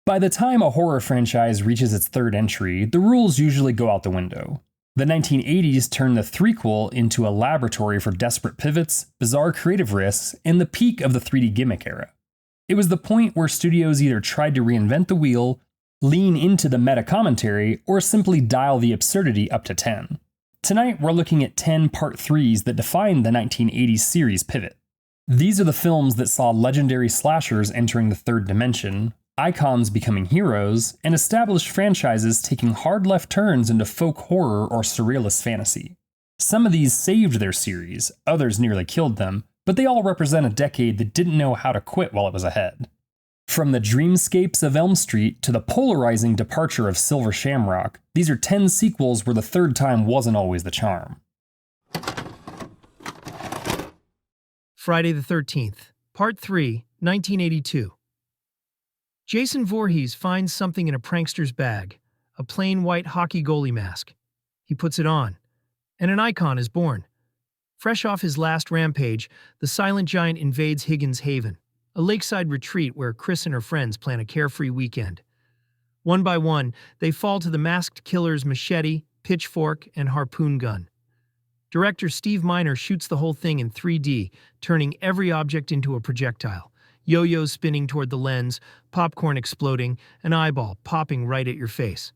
By the time a horror franchise reaches its third entry, the rules usually go out the window. The 1980s turned the threequel into a laboratory for desperate pivots, bizarre creative risks, and the peak of the 3D gimmick era. It was the point where studios either tried to reinvent the wheel, lean into the meta-commentary, or simply dial the absurdity up to 10. Tonight, we're looking at 10 Part 3s that defined the 1980s series pivot. These are the films that saw legendary slashers entering the third dimension, icons becoming heroes, and established franchises taking hard left turns into folk horror or surrealist fantasy. Some of these saved their series, others nearly killed them, but they all represent a decade that didn't know how to quit while it was ahead. From the dreamscapes of Elm Street to the polarizing departure of Silver Shamrock, these are 10 sequels where the third time wasn't always the charm. Friday the 13th, Part 3, 1982. Jason Voorhees finds something in a prankster's bag, a plain white hockey goalie mask. He puts it on, and an icon is born. Fresh off his last rampage, the silent giant invades Higgins Haven, a lakeside retreat where Chris and her friends plan a carefree weekend. One by one, they fall to the masked killer's machete, pitchfork, and harpoon gun. Director Steve Miner shoots the whole thing in 3D, turning every object into a projectile. Yo-yos spinning toward the lens, popcorn exploding, an eyeball popping right at your face.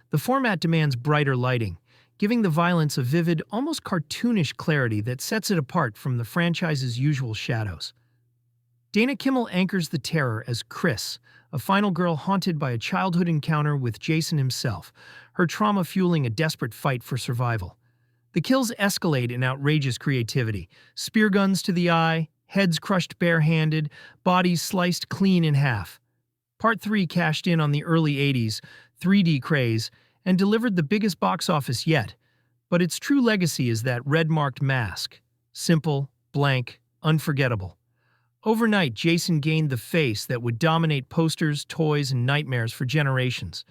The format demands brighter lighting, giving the violence a vivid, almost cartoonish clarity that sets it apart from the franchise's usual shadows. Dana Kimmel anchors the terror as Chris, a final girl haunted by a childhood encounter with Jason himself, her trauma fueling a desperate fight for survival. The kills escalate in outrageous creativity, spear guns to the eye, heads crushed barehanded, bodies sliced clean in half. Part 3 cashed in on the early 80s 3D craze and delivered the biggest box office yet, but its true legacy is that red-marked mask. Simple, blank, unforgettable. Overnight, Jason gained the face that would dominate posters, toys, and nightmares for generations.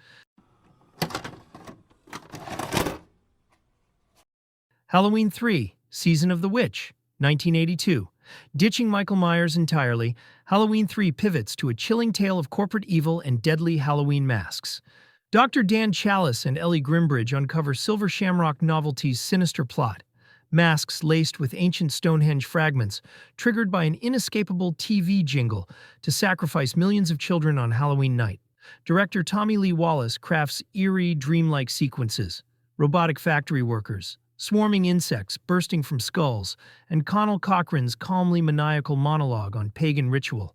Halloween 3, Season of the Witch, 1982. Ditching Michael Myers entirely, Halloween 3 pivots to a chilling tale of corporate evil and deadly Halloween masks. Dr. Dan Chalice and Ellie Grimbridge uncover Silver Shamrock Novelty's sinister plot. Masks laced with ancient Stonehenge fragments, triggered by an inescapable TV jingle to sacrifice millions of children on Halloween night. Director Tommy Lee Wallace crafts eerie, dreamlike sequences. Robotic factory workers, swarming insects bursting from skulls, and Connell Cochran's calmly maniacal monologue on pagan ritual.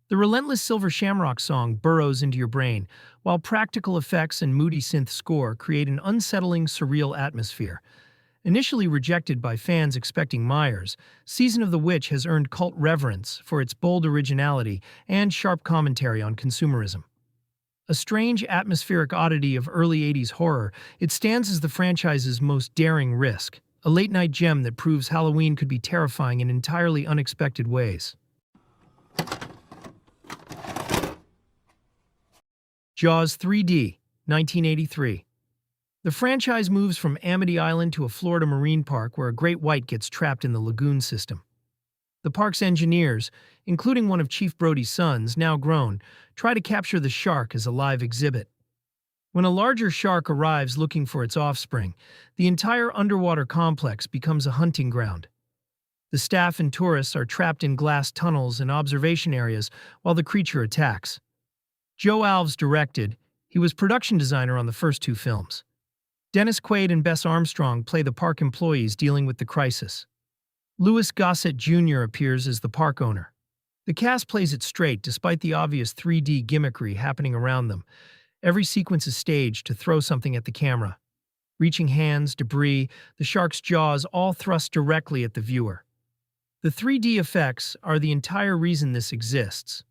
The relentless Silver Shamrock song burrows into your brain, while practical effects and moody synth score create an unsettling, surreal atmosphere. Initially rejected by fans expecting Myers, Season of the Witch has earned cult reverence for its bold originality and sharp commentary on consumerism. A strange, atmospheric oddity of early 80s horror, it stands as the franchise's most daring risk, a late-night gem that proves Halloween could be terrifying in entirely unexpected ways. Jaws 3D, 1983. The franchise moves from Amity Island to a Florida marine park where a great white gets trapped in the lagoon system. The park's engineers, including one of Chief Brody's sons, now grown, try to capture the shark as a live exhibit. When a larger shark arrives looking for its offspring, the entire underwater complex becomes a hunting ground. The staff and tourists are trapped in glass tunnels and observation areas while the creature attacks. Joe Alves directed. He was production designer on the first two films. Dennis Quaid and Bess Armstrong play the park employees dealing with the crisis. Louis Gossett Jr. appears as the park owner. The cast plays it straight despite the obvious 3D gimmickry happening around them. Every sequence is staged to throw something at the camera. Reaching hands, debris, the shark's jaws all thrust directly at the viewer. The 3D effects are the entire reason this exists.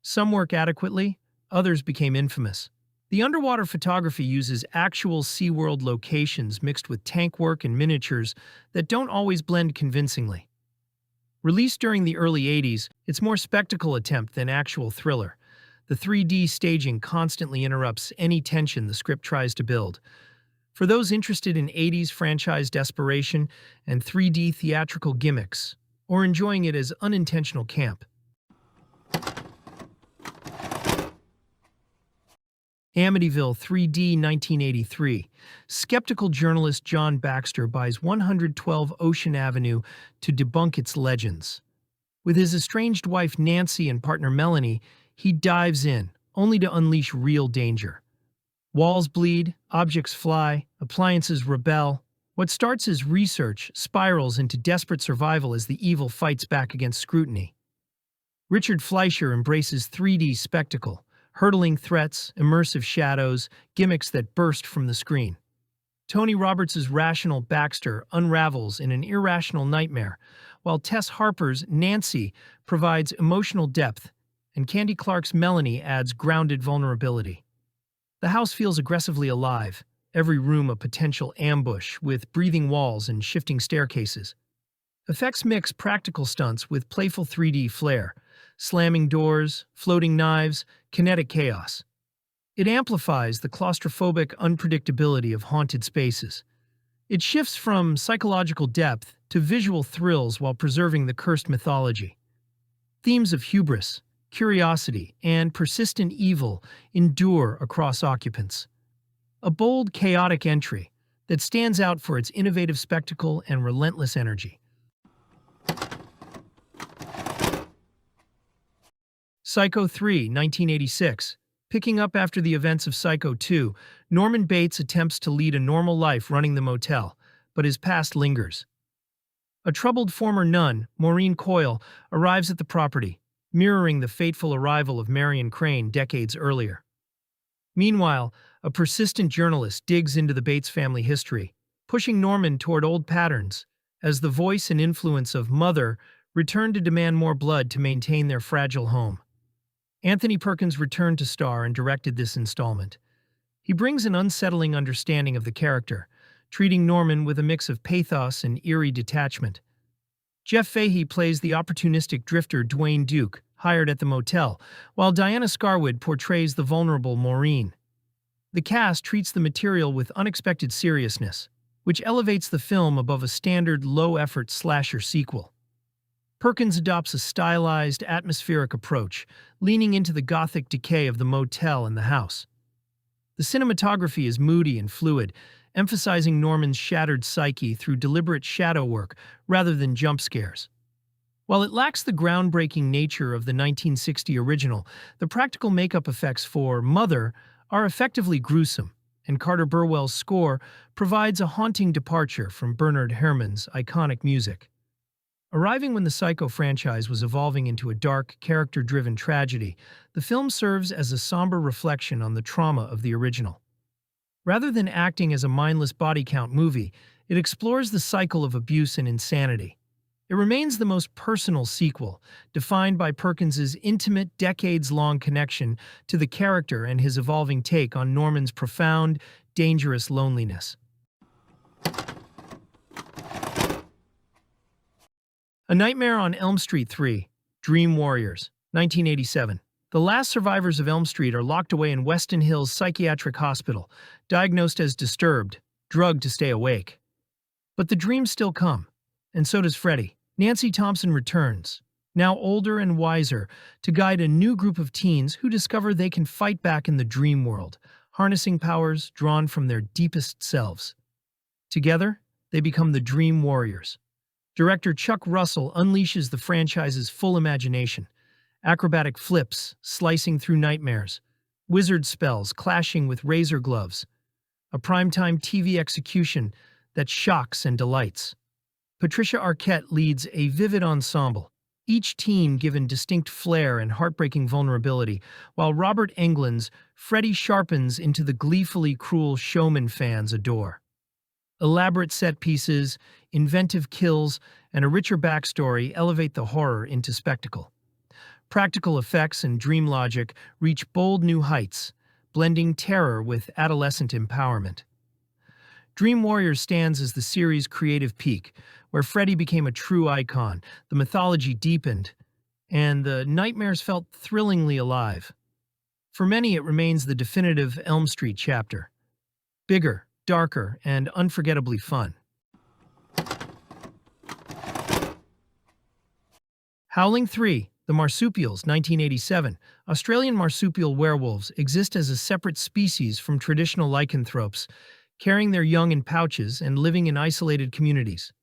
Some work adequately, others became infamous. The underwater photography uses actual SeaWorld locations mixed with tank work and miniatures that don't always blend convincingly. Released during the early 80s, it's more spectacle attempt than actual thriller. The 3D staging constantly interrupts any tension the script tries to build. For those interested in 80s franchise desperation and 3D theatrical gimmicks, or enjoying it as unintentional camp. Amityville 3D 1983. Skeptical journalist John Baxter buys 112 Ocean Avenue to debunk its legends. With his estranged wife Nancy and partner Melanie, he dives in, only to unleash real danger. Walls bleed, objects fly, appliances rebel. What starts as research spirals into desperate survival as the evil fights back against scrutiny. Richard Fleischer embraces 3D spectacle, hurtling threats, immersive shadows, gimmicks that burst from the screen. Tony Roberts' rational Baxter unravels in an irrational nightmare, while Tess Harper's Nancy provides emotional depth, and Candy Clark's Melanie adds grounded vulnerability. The house feels aggressively alive, every room a potential ambush, with breathing walls and shifting staircases. Effects mix practical stunts with playful 3D flair, slamming doors, floating knives, kinetic chaos. It amplifies the claustrophobic unpredictability of haunted spaces. It shifts from psychological depth to visual thrills while preserving the cursed mythology. Themes of hubris, curiosity, and persistent evil endure across occupants. A bold, chaotic entry that stands out for its innovative spectacle and relentless energy. Psycho 3, 1986. Picking up after the events of Psycho 2, Norman Bates attempts to lead a normal life running the motel, but his past lingers. A troubled former nun, Maureen Coyle, arrives at the property, mirroring the fateful arrival of Marion Crane decades earlier. Meanwhile, a persistent journalist digs into the Bates family history, pushing Norman toward old patterns, as the voice and influence of Mother return to demand more blood to maintain their fragile home. Anthony Perkins returned to star and directed this installment. He brings an unsettling understanding of the character, treating Norman with a mix of pathos and eerie detachment. Jeff Fahey plays the opportunistic drifter Dwayne Duke, hired at the motel, while Diana Scarwood portrays the vulnerable Maureen. The cast treats the material with unexpected seriousness, which elevates the film above a standard low-effort slasher sequel. Perkins adopts a stylized, atmospheric approach, leaning into the gothic decay of the motel and the house. The cinematography is moody and fluid, emphasizing Norman's shattered psyche through deliberate shadow work rather than jump scares. While it lacks the groundbreaking nature of the 1960 original, the practical makeup effects for Mother are effectively gruesome, and Carter Burwell's score provides a haunting departure from Bernard Herrmann's iconic music. Arriving when the Psycho franchise was evolving into a dark, character-driven tragedy, the film serves as a somber reflection on the trauma of the original. Rather than acting as a mindless body count movie, it explores the cycle of abuse and insanity. It remains the most personal sequel, defined by Perkins's intimate, decades-long connection to the character and his evolving take on Norman's profound, dangerous loneliness. A Nightmare on Elm Street 3, Dream Warriors, 1987. The last survivors of Elm Street are locked away in Weston Hills Psychiatric Hospital, diagnosed as disturbed, drugged to stay awake. But the dreams still come, and so does Freddy. Nancy Thompson returns, now older and wiser, to guide a new group of teens who discover they can fight back in the dream world, harnessing powers drawn from their deepest selves. Together, they become the Dream Warriors. Director Chuck Russell unleashes the franchise's full imagination. Acrobatic flips, slicing through nightmares. Wizard spells clashing with razor gloves. A primetime TV execution that shocks and delights. Patricia Arquette leads a vivid ensemble, each team given distinct flair and heartbreaking vulnerability, while Robert Englund's Freddy sharpens into the gleefully cruel showman fans adore. Elaborate set pieces, inventive kills, and a richer backstory elevate the horror into spectacle. Practical effects and dream logic reach bold new heights, blending terror with adolescent empowerment. Dream Warriors stands as the series' creative peak, where Freddy became a true icon, the mythology deepened, and the nightmares felt thrillingly alive. For many, it remains the definitive Elm Street chapter. Bigger, darker, and unforgettably fun. Howling 3, The Marsupials, 1987. Australian marsupial werewolves exist as a separate species from traditional lycanthropes, carrying their young in pouches and living in isolated communities.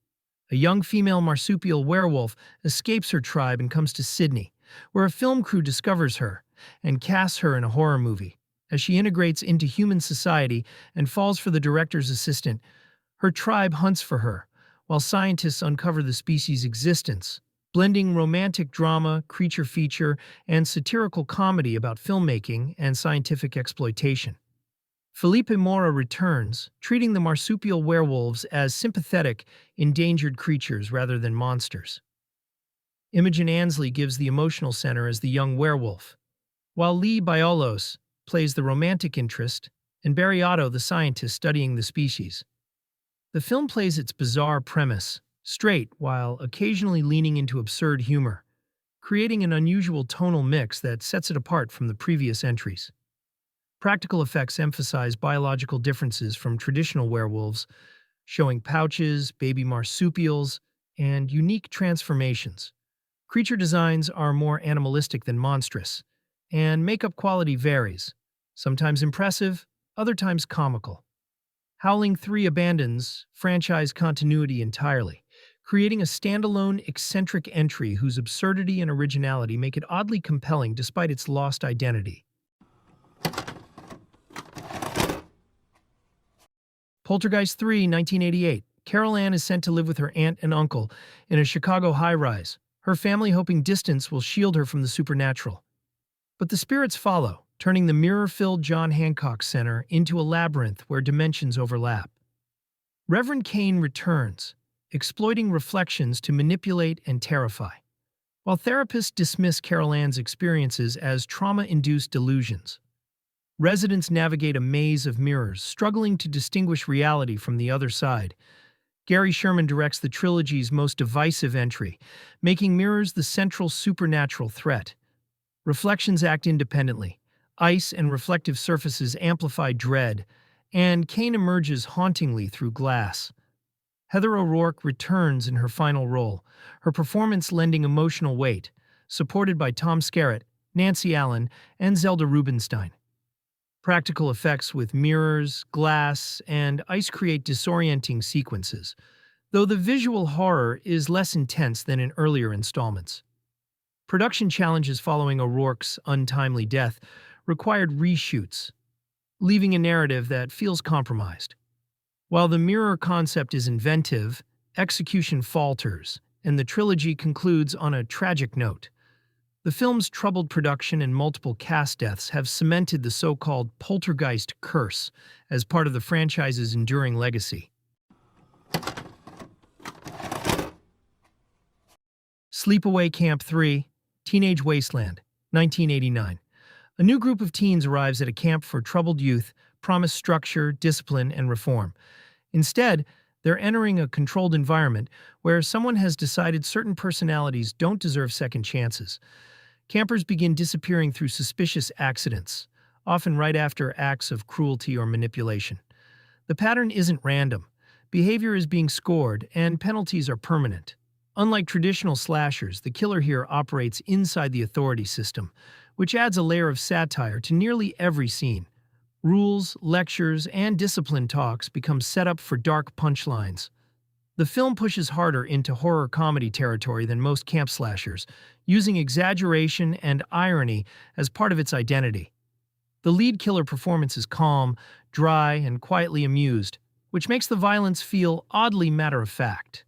A young female marsupial werewolf escapes her tribe and comes to Sydney, where a film crew discovers her and casts her in a horror movie. As she integrates into human society and falls for the director's assistant, her tribe hunts for her, while scientists uncover the species' existence, blending romantic drama, creature feature, and satirical comedy about filmmaking and scientific exploitation. Felipe Mora returns, treating the marsupial werewolves as sympathetic, endangered creatures rather than monsters. Imogen Ansley gives the emotional center as the young werewolf, while Lee Biolos plays the romantic interest and Barry Otto the scientist studying the species. The film plays its bizarre premise straight while occasionally leaning into absurd humor, creating an unusual tonal mix that sets it apart from the previous entries. Practical effects emphasize biological differences from traditional werewolves, showing pouches, baby marsupials, and unique transformations. Creature designs are more animalistic than monstrous, and makeup quality varies, sometimes impressive, other times comical. Howling 3 abandons franchise continuity entirely, creating a standalone, eccentric entry whose absurdity and originality make it oddly compelling despite its lost identity. Poltergeist 3, 1988. Carol Ann is sent to live with her aunt and uncle in a Chicago high-rise, her family hoping distance will shield her from the supernatural. But the spirits follow, turning the mirror-filled John Hancock Center into a labyrinth where dimensions overlap. Reverend Kane returns, exploiting reflections to manipulate and terrify, while therapists dismiss Carol Ann's experiences as trauma-induced delusions. Residents navigate a maze of mirrors, struggling to distinguish reality from the other side. Gary Sherman directs the trilogy's most divisive entry, making mirrors the central supernatural threat. Reflections act independently. Ice and reflective surfaces amplify dread, and Kane emerges hauntingly through glass. Heather O'Rourke returns in her final role, her performance lending emotional weight, supported by Tom Skerritt, Nancy Allen, and Zelda Rubinstein. Practical effects with mirrors, glass, and ice create disorienting sequences, though the visual horror is less intense than in earlier installments. Production challenges following O'Rourke's untimely death required reshoots, leaving a narrative that feels compromised. While the mirror concept is inventive, execution falters, and the trilogy concludes on a tragic note. The film's troubled production and multiple cast deaths have cemented the so-called Poltergeist curse as part of the franchise's enduring legacy. Sleepaway Camp 3, Teenage Wasteland, 1989. A new group of teens arrives at a camp for troubled youth, promised structure, discipline, and reform. Instead, they're entering a controlled environment where someone has decided certain personalities don't deserve second chances. Campers begin disappearing through suspicious accidents, often right after acts of cruelty or manipulation. The pattern isn't random. Behavior is being scored, and penalties are permanent. Unlike traditional slashers, the killer here operates inside the authority system, which adds a layer of satire to nearly every scene. Rules, lectures, and discipline talks become set up for dark punchlines. The film pushes harder into horror comedy territory than most camp slashers, using exaggeration and irony as part of its identity. The lead killer performance is calm, dry, and quietly amused, which makes the violence feel oddly matter-of-fact.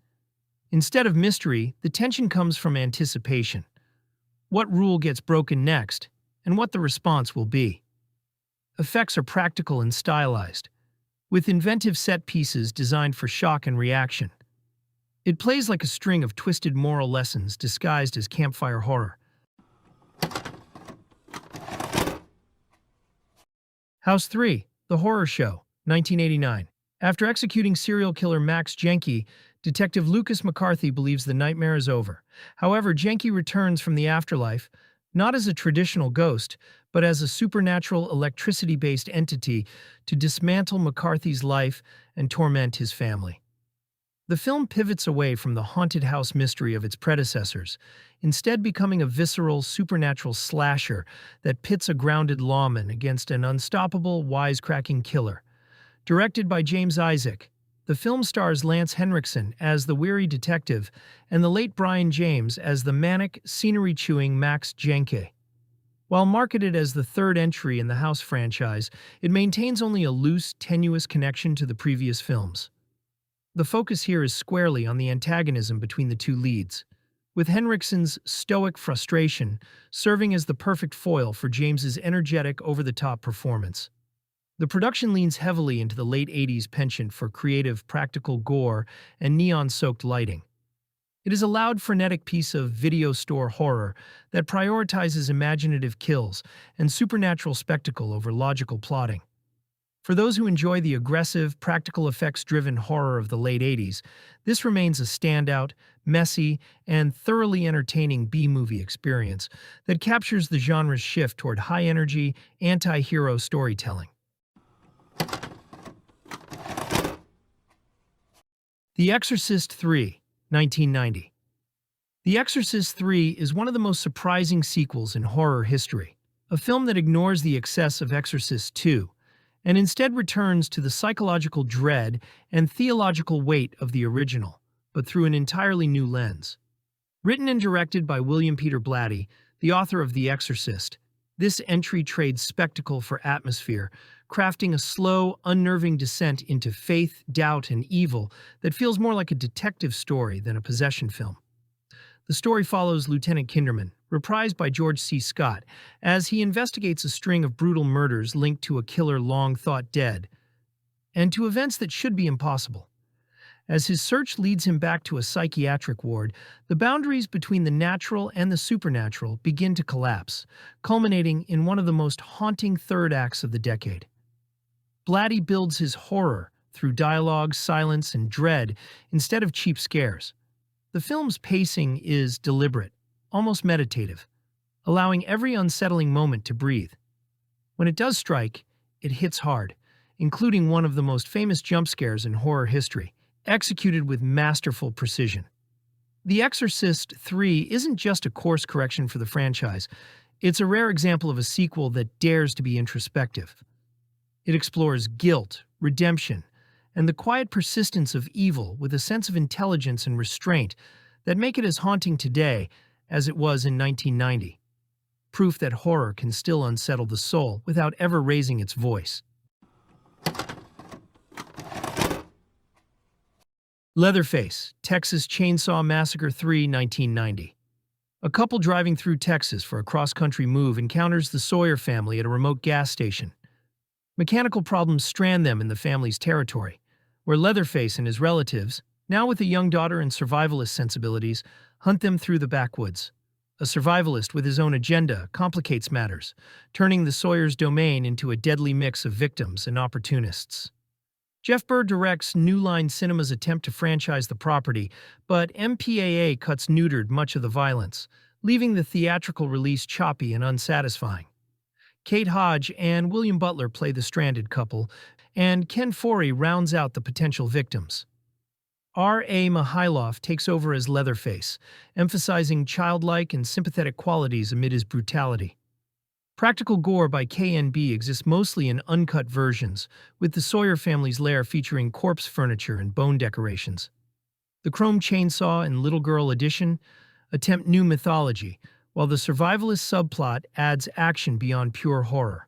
Instead of mystery, the tension comes from anticipation. What rule gets broken next, and what the response will be. Effects are practical and stylized, with inventive set pieces designed for shock and reaction. It plays like a string of twisted moral lessons disguised as campfire horror. House 3, The Horror Show, 1989. After executing serial killer Max Jenke, Detective Lucas McCarthy believes the nightmare is over. However, Jenke returns from the afterlife, not as a traditional ghost, but as a supernatural electricity-based entity to dismantle McCarthy's life and torment his family. The film pivots away from the haunted house mystery of its predecessors, instead becoming a visceral, supernatural slasher that pits a grounded lawman against an unstoppable, wisecracking killer. Directed by James Isaac, the film stars Lance Henriksen as the weary detective and the late Brian James as the manic, scenery-chewing Max Jenke. While marketed as the third entry in the House franchise, it maintains only a loose, tenuous connection to the previous films. The focus here is squarely on the antagonism between the two leads, with Henriksen's stoic frustration serving as the perfect foil for James's energetic, over-the-top performance. The production leans heavily into the late 80s penchant for creative, practical gore and neon-soaked lighting. It is a loud, frenetic piece of video store horror that prioritizes imaginative kills and supernatural spectacle over logical plotting. For those who enjoy the aggressive, practical effects-driven horror of the late 80s, this remains a standout, messy, and thoroughly entertaining B-movie experience that captures the genre's shift toward high-energy, anti-hero storytelling. The Exorcist 3, 1990. The Exorcist 3 is one of the most surprising sequels in horror history, a film that ignores the excess of Exorcist 2, and instead returns to the psychological dread and theological weight of the original, but through an entirely new lens. Written and directed by William Peter Blatty, the author of The Exorcist, this entry trades spectacle for atmosphere, crafting a slow, unnerving descent into faith, doubt, and evil that feels more like a detective story than a possession film. The story follows Lieutenant Kinderman, reprised by George C. Scott, as he investigates a string of brutal murders linked to a killer long thought dead, and to events that should be impossible. As his search leads him back to a psychiatric ward, the boundaries between the natural and the supernatural begin to collapse, culminating in one of the most haunting third acts of the decade. Blatty builds his horror through dialogue, silence, and dread instead of cheap scares. The film's pacing is deliberate, almost meditative, allowing every unsettling moment to breathe. When it does strike, it hits hard, including one of the most famous jump scares in horror history, executed with masterful precision. The Exorcist 3 isn't just a course correction for the franchise, it's a rare example of a sequel that dares to be introspective. It explores guilt, redemption, and the quiet persistence of evil with a sense of intelligence and restraint that make it as haunting today as it was in 1990. Proof that horror can still unsettle the soul without ever raising its voice. Leatherface, Texas Chainsaw Massacre 3, 1990. A couple driving through Texas for a cross-country move encounters the Sawyer family at a remote gas station. Mechanical problems strand them in the family's territory, where Leatherface and his relatives, now with a young daughter and survivalist sensibilities, hunt them through the backwoods. A survivalist with his own agenda complicates matters, turning the Sawyers' domain into a deadly mix of victims and opportunists. Jeff Burr directs New Line Cinema's attempt to franchise the property, but MPAA cuts neutered much of the violence, leaving the theatrical release choppy and unsatisfying. Kate Hodge and William Butler play the stranded couple, and Ken Foree rounds out the potential victims. R.A. Mihailoff takes over as Leatherface, emphasizing childlike and sympathetic qualities amid his brutality. Practical gore by KNB exists mostly in uncut versions, with the Sawyer family's lair featuring corpse furniture and bone decorations. The Chrome Chainsaw and Little Girl edition attempt new mythology, while the survivalist subplot adds action beyond pure horror.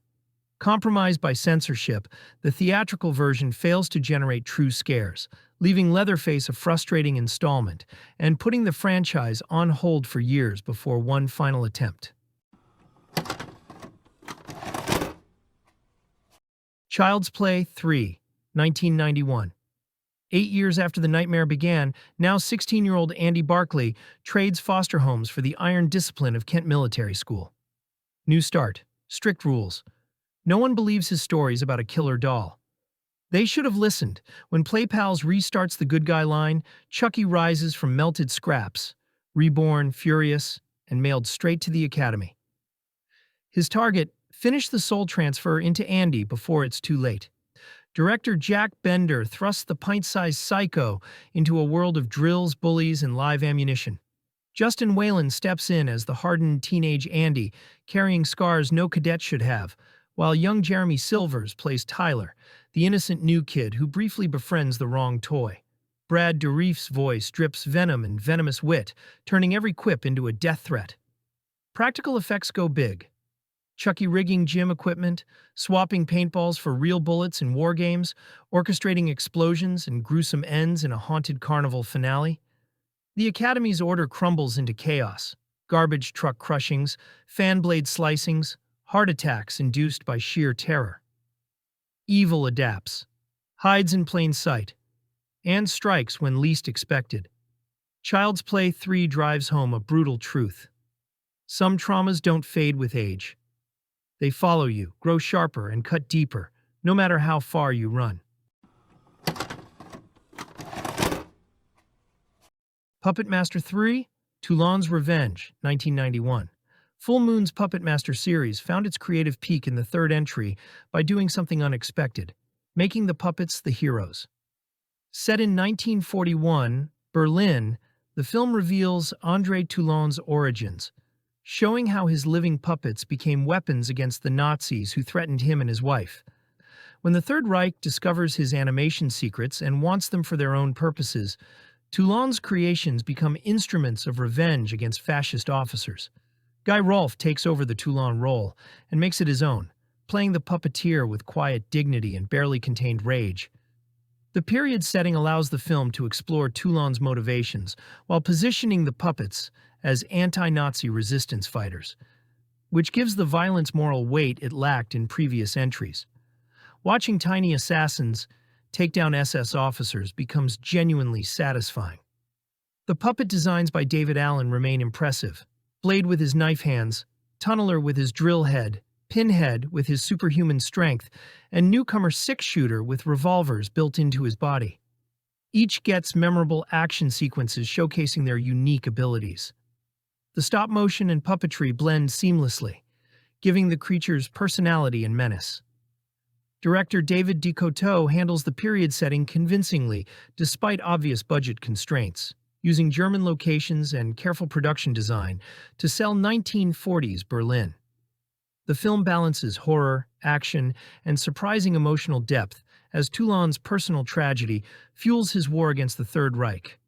Compromised by censorship, the theatrical version fails to generate true scares, leaving Leatherface a frustrating installment and putting the franchise on hold for years before one final attempt. Child's Play 3, 1991. 8 years after the nightmare began, now 16-year-old Andy Barkley trades foster homes for the iron discipline of Kent Military School. New start, strict rules. No one believes his stories about a killer doll. They should have listened. When PlayPals restarts the good guy line, Chucky rises from melted scraps, reborn, furious, and mailed straight to the academy. His target, finish the soul transfer into Andy before it's too late. Director Jack Bender thrusts the pint-sized psycho into a world of drills, bullies, and live ammunition. Justin Whalen steps in as the hardened teenage Andy, carrying scars no cadet should have, while young Jeremy Silvers plays Tyler, the innocent new kid who briefly befriends the wrong toy. Brad Dourif's voice drips venom and venomous wit, turning every quip into a death threat. Practical effects go big. Chucky rigging gym equipment, swapping paintballs for real bullets in war games, orchestrating explosions and gruesome ends in a haunted carnival finale. The Academy's order crumbles into chaos. Garbage truck crushings, fan blade slicings, heart attacks induced by sheer terror. Evil adapts, hides in plain sight, and strikes when least expected. Child's Play 3 drives home a brutal truth. Some traumas don't fade with age. They follow you, grow sharper, and cut deeper, no matter how far you run. Puppet Master 3, Toulon's Revenge, 1991. Full Moon's Puppet Master series found its creative peak in the third entry by doing something unexpected, making the puppets the heroes. Set in 1941, Berlin, the film reveals André Toulon's origins, showing how his living puppets became weapons against the Nazis who threatened him and his wife. When the Third Reich discovers his animation secrets and wants them for their own purposes, Toulon's creations become instruments of revenge against fascist officers. Guy Rolfe takes over the Toulon role and makes it his own, playing the puppeteer with quiet dignity and barely contained rage. The period setting allows the film to explore Toulon's motivations while positioning the puppets as anti-Nazi resistance fighters, which gives the violence moral weight it lacked in previous entries. Watching tiny assassins take down SS officers becomes genuinely satisfying. The puppet designs by David Allen remain impressive. Blade with his knife hands, Tunneler with his drill head, Pinhead with his superhuman strength, and newcomer six-shooter with revolvers built into his body. Each gets memorable action sequences showcasing their unique abilities. The stop-motion and puppetry blend seamlessly, giving the creatures personality and menace. Director David DeCoteau handles the period setting convincingly, despite obvious budget constraints, using German locations and careful production design to sell 1940s Berlin. The film balances horror, action, and surprising emotional depth as Toulon's personal tragedy fuels his war against the Third Reich.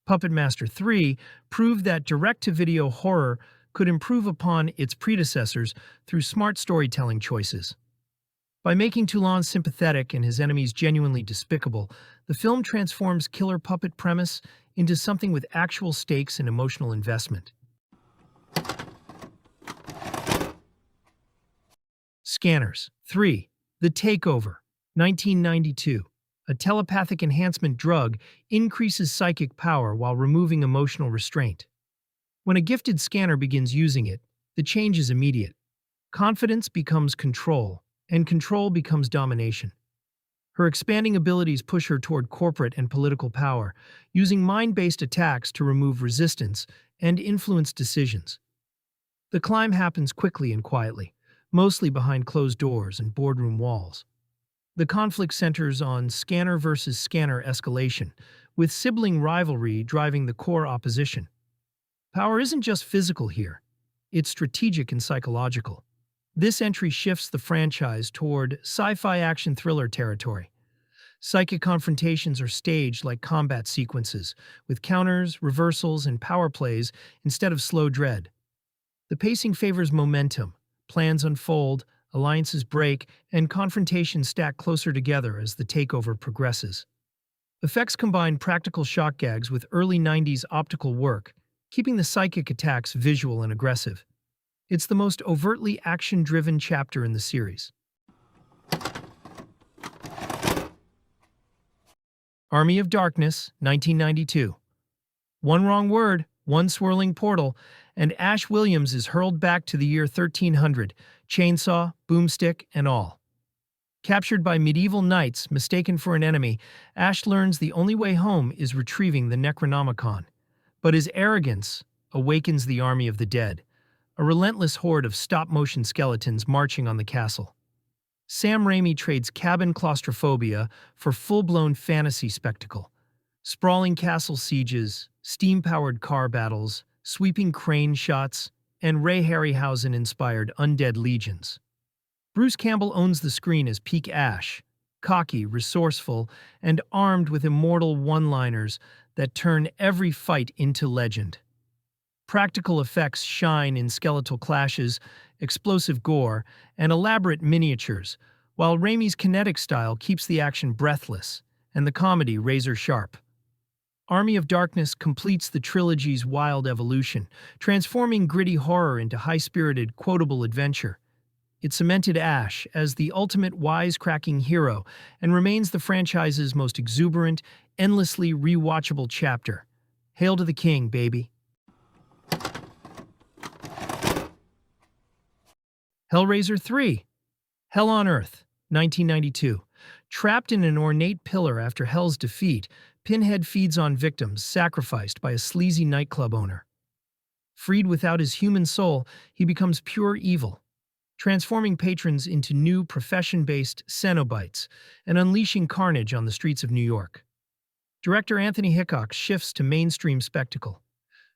Puppet Master 3 proved that direct-to-video horror could improve upon its predecessors through smart storytelling choices. By making Toulon sympathetic and his enemies genuinely despicable, the film transforms killer puppet premise into something with actual stakes and emotional investment. Scanners 3. The Takeover, 1992. A telepathic enhancement drug increases psychic power while removing emotional restraint. When a gifted scanner begins using it, the change is immediate. Confidence becomes control, and control becomes domination. Her expanding abilities push her toward corporate and political power, using mind-based attacks to remove resistance and influence decisions. The climb happens quickly and quietly, mostly behind closed doors and boardroom walls. The conflict centers on scanner versus scanner escalation, with sibling rivalry driving the core opposition. Power isn't just physical here, it's strategic and psychological. This entry shifts the franchise toward sci-fi action thriller territory. Psychic confrontations are staged like combat sequences, with counters, reversals, and power plays instead of slow dread. The pacing favors momentum. Plans unfold, alliances break, and confrontations stack closer together as the takeover progresses. Effects combine practical shock gags with early 90s optical work, keeping the psychic attacks visual and aggressive. It's the most overtly action-driven chapter in the series. Army of Darkness, 1992. One wrong word, one swirling portal, and Ash Williams is hurled back to the year 1300, chainsaw, boomstick, and all. Captured by medieval knights mistaken for an enemy, Ash learns the only way home is retrieving the Necronomicon. But his arrogance awakens the army of the dead, a relentless horde of stop-motion skeletons marching on the castle. Sam Raimi trades cabin claustrophobia for full-blown fantasy spectacle. Sprawling castle sieges, steam-powered car battles, sweeping crane shots, and Ray Harryhausen-inspired undead legions. Bruce Campbell owns the screen as Peak Ash, cocky, resourceful, and armed with immortal one-liners that turn every fight into legend. Practical effects shine in skeletal clashes, explosive gore, and elaborate miniatures, while Raimi's kinetic style keeps the action breathless and the comedy razor-sharp. Army of Darkness completes the trilogy's wild evolution, transforming gritty horror into high-spirited, quotable adventure. It cemented Ash as the ultimate wisecracking hero and remains the franchise's most exuberant, endlessly rewatchable chapter. Hail to the king, baby. Hellraiser 3. Hell on Earth, 1992. Trapped in an ornate pillar after Hell's defeat, Pinhead feeds on victims sacrificed by a sleazy nightclub owner. Freed without his human soul, he becomes pure evil, transforming patrons into new profession-based Cenobites and unleashing carnage on the streets of New York. Director Anthony Hickox shifts to mainstream spectacle.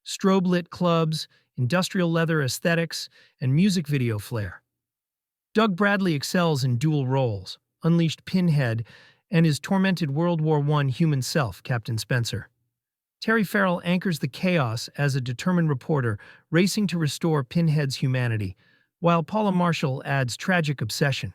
Strobe-lit clubs, industrial leather aesthetics, and music video flair. Doug Bradley excels in dual roles, unleashed Pinhead and his tormented World War I human self, Captain Spencer. Terry Farrell anchors the chaos as a determined reporter racing to restore Pinhead's humanity, while Paula Marshall adds tragic obsession.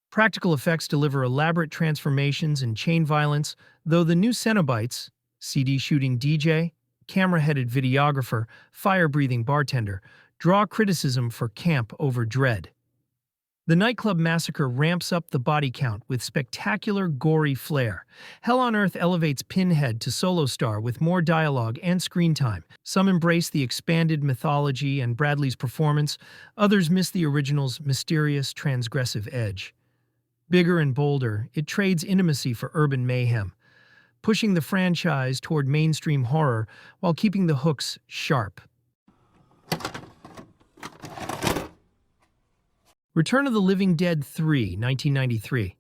Practical effects deliver elaborate transformations and chain violence, though the new Cenobites, CD-shooting DJ, camera-headed videographer, fire-breathing bartender, draw criticism for camp over dread. The nightclub massacre ramps up the body count with spectacular, gory flair. Hell on Earth elevates Pinhead to solo star with more dialogue and screen time. Some embrace the expanded mythology and Bradley's performance, others miss the original's mysterious, transgressive edge. Bigger and bolder, it trades intimacy for urban mayhem, pushing the franchise toward mainstream horror while keeping the hooks sharp. Return of the Living Dead 3, 1993.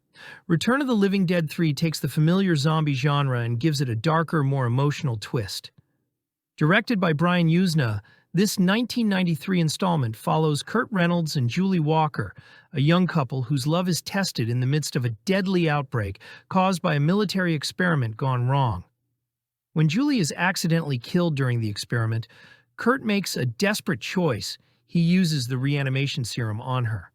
Return of the Living Dead 3 takes the familiar zombie genre and gives it a darker, more emotional twist. Directed by Brian Yuzna, this 1993 installment follows Kurt Reynolds and Julie Walker, a young couple whose love is tested in the midst of a deadly outbreak caused by a military experiment gone wrong. When Julie is accidentally killed during the experiment, Kurt makes a desperate choice. He uses the reanimation serum on her.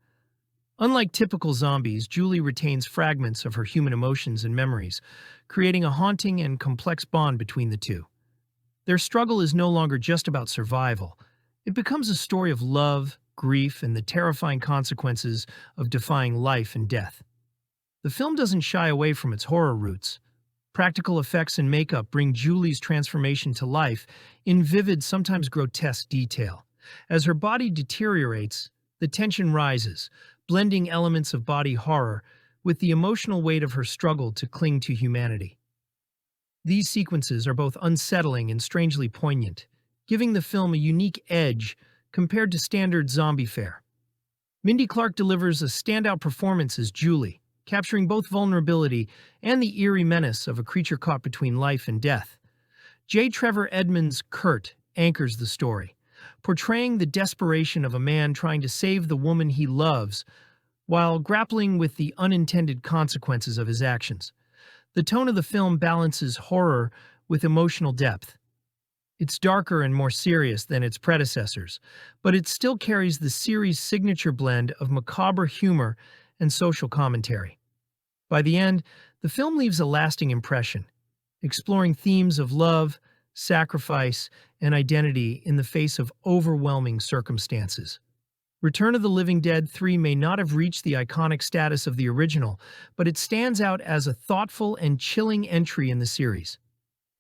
Unlike typical zombies, Julie retains fragments of her human emotions and memories, creating a haunting and complex bond between the two. Their struggle is no longer just about survival. It becomes a story of love, grief, and the terrifying consequences of defying life and death. The film doesn't shy away from its horror roots. Practical effects and makeup bring Julie's transformation to life in vivid, sometimes grotesque detail. As her body deteriorates, the tension rises, blending elements of body horror with the emotional weight of her struggle to cling to humanity. These sequences are both unsettling and strangely poignant, giving the film a unique edge compared to standard zombie fare. Mindy Clark delivers a standout performance as Julie, capturing both vulnerability and the eerie menace of a creature caught between life and death. J. Trevor Edmonds' Kurt anchors the story, portraying the desperation of a man trying to save the woman he loves while grappling with the unintended consequences of his actions. The tone of the film balances horror with emotional depth. It's darker and more serious than its predecessors, but it still carries the series' signature blend of macabre humor and social commentary. By the end, the film leaves a lasting impression, exploring themes of love, sacrifice, and identity in the face of overwhelming circumstances. Return of the Living Dead 3 may not have reached the iconic status of the original, but it stands out as a thoughtful and chilling entry in the series.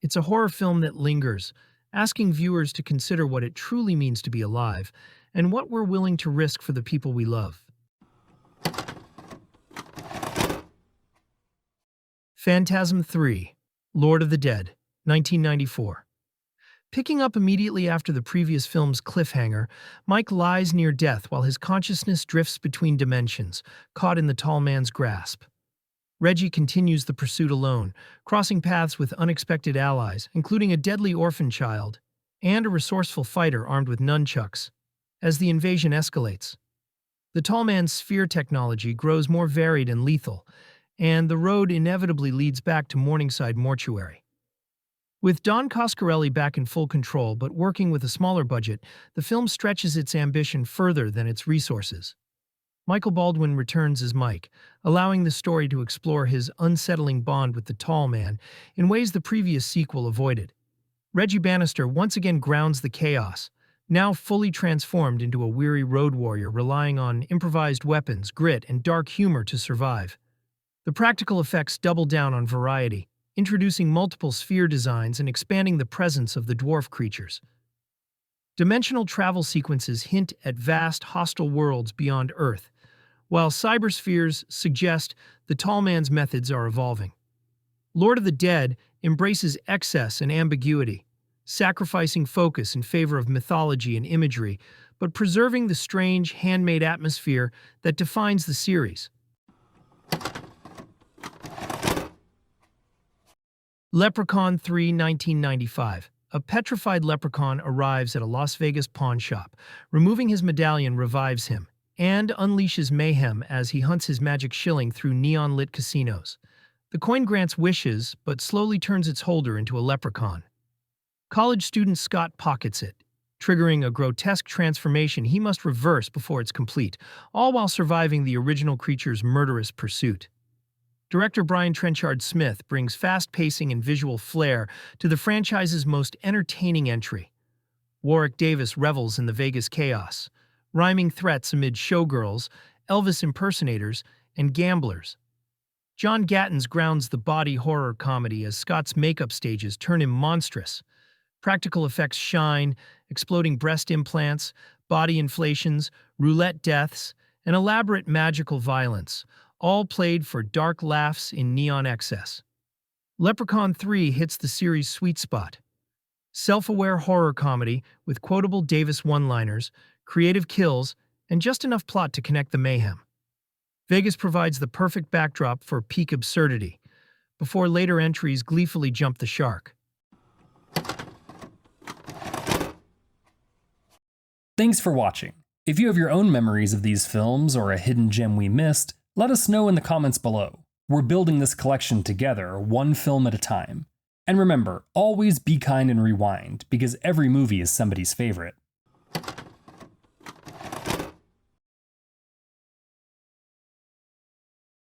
It's a horror film that lingers, asking viewers to consider what it truly means to be alive and what we're willing to risk for the people we love. Phantasm 3, Lord of the Dead, 1994. Picking up immediately after the previous film's cliffhanger, Mike lies near death while his consciousness drifts between dimensions, caught in the tall man's grasp. Reggie continues the pursuit alone, crossing paths with unexpected allies, including a deadly orphan child and a resourceful fighter armed with nunchucks, as the invasion escalates. The tall man's sphere technology grows more varied and lethal, and the road inevitably leads back to Morningside Mortuary. With Don Coscarelli back in full control but working with a smaller budget, the film stretches its ambition further than its resources. Michael Baldwin returns as Mike, allowing the story to explore his unsettling bond with the tall man in ways the previous sequel avoided. Reggie Bannister once again grounds the chaos, now fully transformed into a weary road warrior relying on improvised weapons, grit, and dark humor to survive. The practical effects double down on variety, introducing multiple sphere designs and expanding the presence of the dwarf creatures. Dimensional travel sequences hint at vast, hostile worlds beyond Earth, while cyberspheres suggest the tall man's methods are evolving. Lord of the Dead embraces excess and ambiguity, sacrificing focus in favor of mythology and imagery, but preserving the strange, handmade atmosphere that defines the series. Leprechaun 3, 1995. A petrified leprechaun arrives at a Las Vegas pawn shop. Removing his medallion revives him, and unleashes mayhem as he hunts his magic shilling through neon-lit casinos. The coin grants wishes, but slowly turns its holder into a leprechaun. College student Scott pockets it, triggering a grotesque transformation he must reverse before it's complete, all while surviving the original creature's murderous pursuit. Director Brian Trenchard Smith brings fast pacing and visual flair to the franchise's most entertaining entry. Warwick Davis revels in the Vegas chaos, rhyming threats amid showgirls, Elvis impersonators, and gamblers. John Gatins grounds the body horror comedy as Scott's makeup stages turn him monstrous. Practical effects shine, exploding breast implants, body inflations, roulette deaths, and elaborate magical violence, all played for dark laughs in neon excess. Leprechaun 3 hits the series' sweet spot. Self-aware horror comedy with quotable Davis one-liners, creative kills, and just enough plot to connect the mayhem. Vegas provides the perfect backdrop for peak absurdity, before later entries gleefully jump the shark. Thanks for watching. If you have your own memories of these films or a hidden gem we missed, let us know in the comments below. We're building this collection together, one film at a time. And remember, always be kind and rewind, because every movie is somebody's favorite.